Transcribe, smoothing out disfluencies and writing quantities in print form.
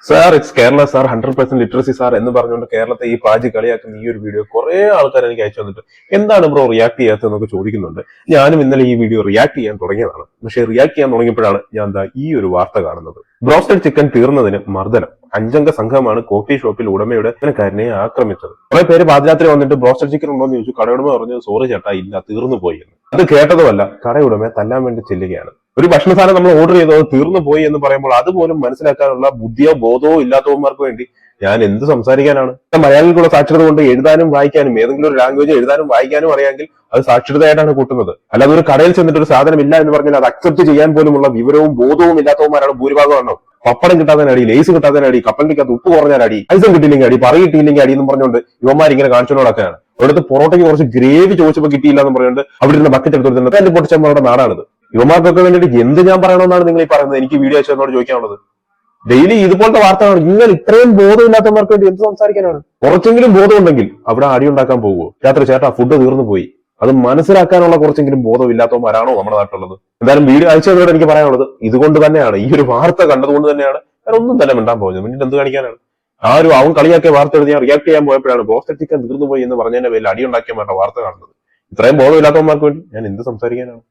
Sir it's Kerala sir 100% literacy sir എന്ന് പറഞ്ഞുകൊണ്ട് കേരളത്തെ ഈ പാജി കളിയാക്കുന്ന ഈ ഒരു വീഡിയോ കുറെ ആൾക്കാർ എനിക്ക് അയച്ചു വന്നിട്ട് എന്താണ് ബ്രോ റിയാക്ട് ചെയ്യാത്തതെന്നൊക്കെ ചോദിക്കുന്നുണ്ട്. ഞാനും ഇന്നലെ ഈ വീഡിയോ റിയാക്ട് ചെയ്യാൻ തുടങ്ങിയതാണ്. പക്ഷേ റിയാക്ട് ചെയ്യാൻ തുടങ്ങിയപ്പോഴാണ് ഞാൻ എന്താ ഈ ഒരു വാർത്ത കാണുന്നത്. ബ്രോസ്റ്റഡ് ചിക്കൻ തീർന്നതിന് മർദ്ദനം. 5 അംഗ സംഘമാണ് കോഫി ഷോപ്പിൽ ഉടമയുടെ ജീവനക്കാരനെ ആക്രമിച്ചത്. കുറെ പേര് പാതിരാത്രി വന്നിട്ട് ബ്രോസ്റ്റഡ് ചിക്കൻ ഉണ്ടോ എന്ന് ചോദിച്ചു. കടയുടമ പറഞ്ഞു സോറി ചേട്ടാ ഇല്ല, തീർന്നു പോയി എന്ന്. അത് കേട്ടതുമല്ല, കടയുടമയെ തല്ലാൻ വേണ്ടി ചെല്ലുകയാണ്. ഒരു ഭക്ഷണസാധനം നമ്മൾ ഓർഡർ ചെയ്തത് തീർന്നു പോയി എന്ന് പറയുമ്പോൾ അതുപോലും മനസ്സിലാക്കാനുള്ള ബുദ്ധിയോ ബോധമോ ഇല്ലാത്തവന്മാർക്ക് വേണ്ടി ഞാൻ എന്ത് സംസാരിക്കാനാണ്? മലയാളികളുടെ സാക്ഷരത കൊണ്ട് എഴുതാനും വായിക്കാനും ഏതെങ്കിലും ഒരു ലാംഗ്വേജ് എഴുതാനും വായിക്കാനും അറിയാമെങ്കിൽ അത് സാക്ഷരതയായിട്ടാണ് കൂട്ടുന്നത്. അല്ലാതെ ഒരു കടയിൽ ചെന്നിട്ട് ഒരു സാധനം ഇല്ല എന്ന് പറഞ്ഞാൽ അത് അക്സെപ്റ്റ് ചെയ്യാൻ പോലുമുള്ള വിവരവും ബോധവും ഇല്ലാത്തവന്മാരാണ് ഭൂരിഭാഗം എണ്ണം. പപ്പടം കിട്ടാതെ അടി, ലേസ് കിട്ടാതെ അടി, കപ്പലിക്കകത്ത് ഉപ്പ് കുറഞ്ഞാൽ അടി, ഐസം കിട്ടിയില്ലെങ്കിൽ അടി, പറ കിട്ടിയില്ലെങ്കിൽ അടി എന്ന് പറഞ്ഞുകൊണ്ട് യുവമാർ ഇങ്ങനെ കാണിച്ചുകൊണ്ടൊക്കെയാണ്. അവിടുത്തെ പൊറോട്ടയ്ക്ക് കുറച്ച് ഗ്രേവി ചോദിച്ചപ്പോൾ കിട്ടിയില്ല എന്ന് പറഞ്ഞുകൊണ്ട് അവിടെ ഇരുന്ന ബക്കറ്റ് എടുത്തിട്ടുണ്ട്. എന്റെ പൊട്ടിച്ചമ്മയുടെ നാടാണിത്. യുവമാർക്കൊക്കെ വേണ്ടിയിട്ട് എന്ത് ഞാൻ പറയണമെന്നാണ് നിങ്ങൾ ഈ പറയുന്നത്? എനിക്ക് വീഡിയോ അയച്ചതിനോട് ചോദിക്കാനുള്ളത്. ഡെയിലി ഇതുപോലത്തെ വാർത്തകളാണ്. ഇങ്ങനെ ഇത്രയും ബോധമില്ലാത്തവർക്ക് വേണ്ടി എന്ത് സംസാരിക്കാനാണ്? കുറച്ചെങ്കിലും ബോധം ഉണ്ടെങ്കിൽ അവിടെ അടി ഉണ്ടാക്കാൻ പോകുമോ? രാത്രി ചേട്ടാ ഫുഡ് തീർന്നു പോയി, അത് മനസ്സിലാക്കാനുള്ള കുറച്ചെങ്കിലും ബോധമില്ലാത്തവന്മാരാണോ നമ്മുടെ നാട്ടിലുള്ളത്? എന്തായാലും വീഡിയോ അയച്ചതോടെ എനിക്ക് പറയാനുള്ളത് ഇതുകൊണ്ട് തന്നെയാണ്. ഈ ഒരു വാർത്ത കണ്ടതുകൊണ്ട് തന്നെയാണ് ഞാൻ ഒന്നും തന്നെ മിണ്ടാൻ പോകുന്നത്. പിന്നീട് എന്ത് കാണിക്കാനാണ്? അവൻ കളിയാക്കിയ വാർത്ത എഴുതി ഞാൻ റിയാക്ട് ചെയ്യാൻ പോയപ്പോഴാണ് ബ്രോസ്റ്റഡ് ചിക്കൻ തീർന്നു പോയി എന്ന് പറഞ്ഞതിന്റെ പേരിൽ അടി ഉണ്ടാക്കിയ വാർത്ത കാണുന്നത്. ഇത്രയും ബോധമില്ലാത്തവന്മാർക്ക് വേണ്ടി ഞാൻ എന്ത് സംസാരിക്കാനാണ്?